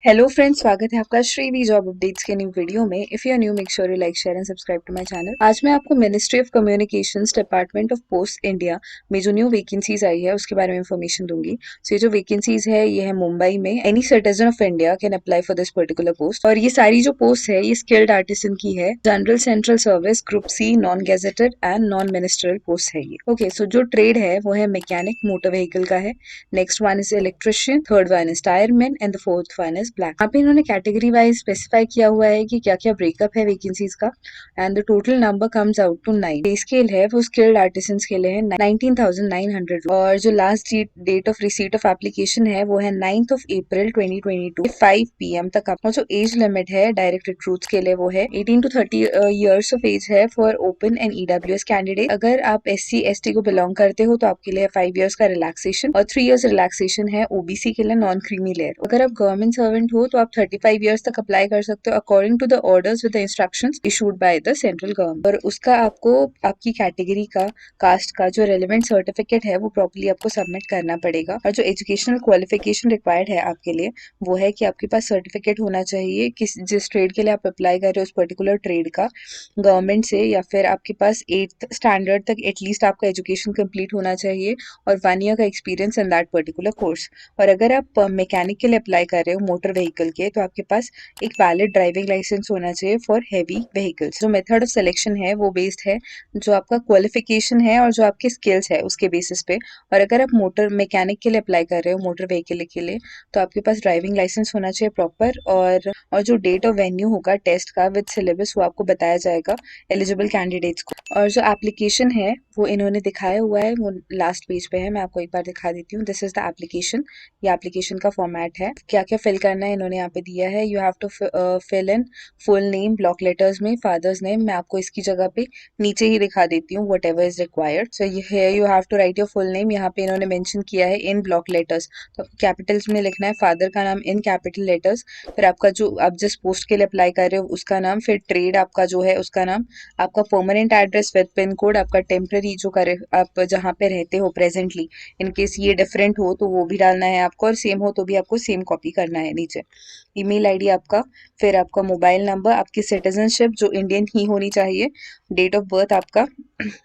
Hello friends, स्वागत है आपका श्रीवी जॉब अपडेट्स के न्यू वीडियो में। If you are new, make sure you like, share and subscribe to my channel. आज मैं आपको ministry of communications department of post India में जो न्यू वैकेंसीज आई है उसके बारे में इंफॉर्मेशन दूंगी। सो ये जो वैकेंसीज है ये है मुंबई में। Any citizen of India can apply for this particular post और ये सारी जो पोस्ट है ये स्किल्ड आर्टिसन की है। General central service group C, non gazetted and non ministerial post है ये। ओके, सो जो ट्रेड है वो है मैकेनिक, मोटर व्हीकल का है। Next one is electrician, third one is tyreman and the fourth one is black. यहाँ पे इन्होंने कैटेगरी वाइज स्पेसिफाई किया हुआ है कि क्या क्या ब्रेकअप है वैकेंसीज का। And the total number comes out to 9। Pay scale है वो स्किल्ड आर्टिसंस के लिए है 19,900 और जो last date of receipt of application है वो है 9th of April 2022 5 PM तक। और जो एज लिमिट है डायरेक्ट रिक्रूट्स के लिए वो है 18 to 30 ईयर्स ऑफ एज है for open and EWS candidate. अगर आप SC ST को बिलोंग करते हो तो आपके लिए 5 ईयर्स का रिलैक्सेशन और 3 ईयर्स रिलैक्सेशन है OBC के लिए, नॉन क्रीमी लेयर। अगर आप गवर्नमेंट सर्वेंट हो तो आप 35 ईयर्स तक अप्लाई कर सकते हो according to the orders with the instructions issued by the central government. और उसका आपको आपकी कैटेगरी का, कास्ट का जो रेलेवेंट सर्टिफिकेट है वो प्रॉपर्ली आपको सबमिट करना पड़ेगा। और जो एजुकेशनल क्वालिफिकेशन रिक्वायर्ड है आपके लिए वो है कि आपके पास सर्टिफिकेट होना चाहिए जिस ट्रेड के लिए आप अप्लाई कर रहे हो उस पर्टिकुलर ट्रेड का, गवर्नमेंट से, या फिर आपके पास 8th स्टैंडर्ड तक एटलीस्ट आपका एजुकेशन कंप्लीट होना चाहिए और 1 ईयर का experience in that particular course. और अगर आप मैकेनिक के लिए अप्लाई कर रहे हो मोटर व्हीकल के तो आपके पास एक वैलिड ड्राइविंग लाइसेंस होना चाहिए फॉर हैवी व्हीकल्स। जो मेथड ऑफ सिलेक्शन है वो बेस्ड है जो आपका क्वालिफिकेशन है और जो आपके स्किल्स है उसके बेसिस पे। और अगर आप मोटर मैकेनिक के लिए अप्लाई कर रहे हो मोटर व्हीकल के लिए तो आपके पास ड्राइविंग लाइसेंस होना चाहिए प्रॉपर। और जो डेट ऑफ वेन्यू होगा टेस्ट का विद सिलेबस वो आपको बताया जाएगा एलिजिबल कैंडिडेट्स को। और जो एप्लीकेशन है वो इन्होंने दिखाया हुआ है, वो लास्ट पेज पे है, मैं आपको एक बार दिखा देती हूँ। This is the application. ये एप्लीकेशन का फॉर्मेट है, क्या क्या फिल करना है इन्होंने यहाँ पे दिया है। You have to fill in full name block letters में, फादर्स नेम। मैं आपको इसकी जगह पे नीचे ही दिखा देती हूँ whatever is required. So ये you have to write your full name. यहाँ पे इन्होंने मेंशन किया है इन ब्लॉक लेटर्स, तो आपको कैपिटल्स में लिखना है। फादर का नाम इन कैपिटल लेटर्स, फिर आपका जो आप जिस पोस्ट के लिए अप्लाई कर रहे हो उसका नाम, फिर ट्रेड आपका जो है उसका नाम, आपका permanent address with pin code, आपका टेम्पररी जो करे आप जहाँ पे रहते हो प्रेजेंटली, इन केस ये डिफरेंट हो तो वो भी डालना है आपको, और सेम हो तो भी आपको सेम कॉपी करना है नीचे। ईमेल आईडी आपका, फिर आपका मोबाइल नंबर, आपकी सिटीजनशिप जो इंडियन ही होनी चाहिए, डेट ऑफ बर्थ आपका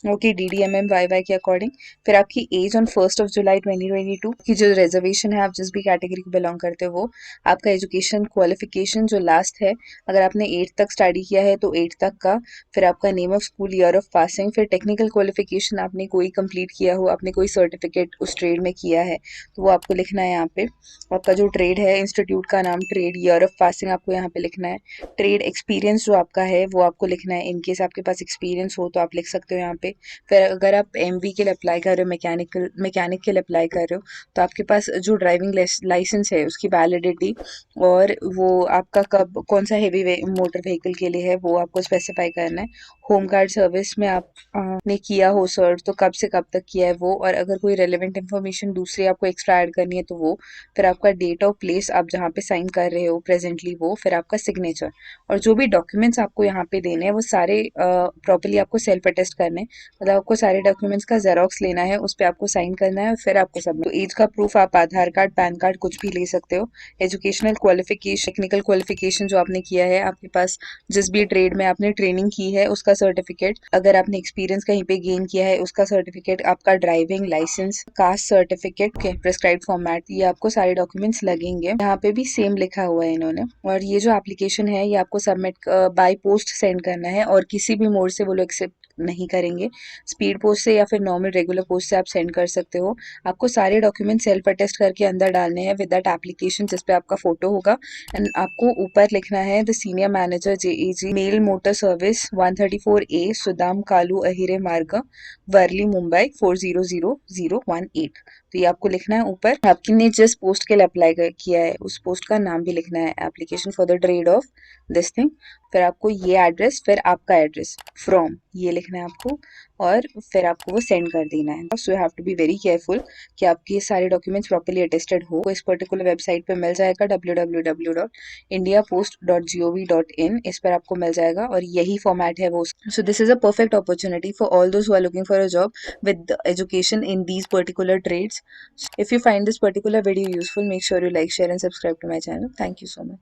ओके DDMM YY के अकॉर्डिंग, फिर आपकी as on 1st of July 2022 की जो रिजर्वेशन है आप जिस भी कैटेगरी को बिलोंग करते हो वो, आपका एजुकेशन क्वालिफिकेशन जो लास्ट है, अगर आपने 8th तक स्टडी किया है तो 8th तक का, फिर आपका name of school, year of passing, फिर टेक्निकल क्वालिफिकेशन आपने कोई कंप्लीट किया हो, आपने कोई सर्टिफिकेट उस ट्रेड में किया है तो वो आपको लिखना है यहाँ पे। आपका जो ट्रेड है, इंस्टीट्यूट का नाम, ट्रेड, ईयर ऑफ पासिंग आपको यहाँ पे लिखना है। ट्रेड एक्सपीरियंस जो आपका है वो आपको लिखना है, इनकेस आपके पास एक्सपीरियंस हो तो आप लिख सकते हो यहाँ पे। फिर अगर आप MV के लिए अप्लाई कर रहे हो, मैकेनिक के लिए अप्लाई कर रहे हो तो आपके पास जो ड्राइविंग लाइसेंस है उसकी वैलिडिटी, और वो आपका कब कौन सा हेवी मोटर व्हीकल के लिए है वो आपको स्पेसिफाई करना है। होम गार्ड सर्विस में आप ने किया हो सर तो कब से कब तक किया है वो, और अगर कोई रेलेवेंट इन्फॉर्मेशन दूसरी आपको एक्स्ट्रा ऐड करनी है तो वो, फिर आपका डेट ऑफ प्लेस आप जहाँ पे साइन कर रहे हो प्रेजेंटली वो, फिर आपका सिग्नेचर। और जो भी डॉक्यूमेंट्स आपको यहाँ पे देने हैं वो सारे प्रॉपर्ली आपको सेल्फ अटेस्ट करने हैं, मतलब आपको सारे डॉक्यूमेंट्स का जेरोक्स लेना है, उस पर आपको साइन करना है और फिर आपको सब। तो एज का प्रूफ आप आधार कार्ड, पैन कार्ड कुछ भी ले सकते हो। एजुकेशनल क्वालिफिकेशन, टेक्निकल क्वालिफिकेशन जो आपने किया है, आपके पास जिस भी ट्रेड में आपने ट्रेनिंग की है उसका सर्टिफिकेट, अगर आपने एक्सपीरियंस कहीं पे गेन किया है उसका सर्टिफिकेट, आपका ड्राइविंग लाइसेंस, कास्ट सर्टिफिकेट के प्रिस्क्राइब फॉर्मेट, ये आपको सारे डॉक्यूमेंट्स लगेंगे। यहाँ पे भी सेम लिखा हुआ है इन्होंने। और ये जो एप्लीकेशन है ये आपको सबमिट बाय पोस्ट सेंड करना है और किसी भी मोड से वो लोग एक्सेप्ट नहीं करेंगे। स्पीड पोस्ट से या फिर नॉर्मल रेगुलर पोस्ट से आप सेंड कर सकते हो। आपको सारे डॉक्यूमेंट सेल्फ अटेस्ट करके अंदर डालने हैं विद दैट एप्लीकेशन जिस पे आपका फोटो होगा। एंड आपको ऊपर लिखना है the senior manager JAG mail motor service 134A Sudam Kalu Ahire Marg Worli Mumbai 400018। तो ये आपको लिखना है ऊपर। आपने जिस पोस्ट के लिए अप्लाई किया है उस पोस्ट का नाम भी लिखना है, application for the trade off this thing. फिर आपको ये एड्रेस, फिर आपका एड्रेस फ्रॉम ये लिखना है आपको। और फिर आपको वो सेंड कर देना है। So you have to be very careful कि आपके सारे डॉक्यूमेंट्स प्रॉपर्ली अटेस्टेड हो। इस पर्टिकुलर वेबसाइट पे मिल जाएगा www.indiapost.gov.in, इस पर आपको मिल जाएगा और यही फॉर्मेट है वो। So this is a perfect opportunity for all those who are looking for a job with education in these particular trades. If you find this particular video useful, make sure you like, share and subscribe to my channel. Thank you so much.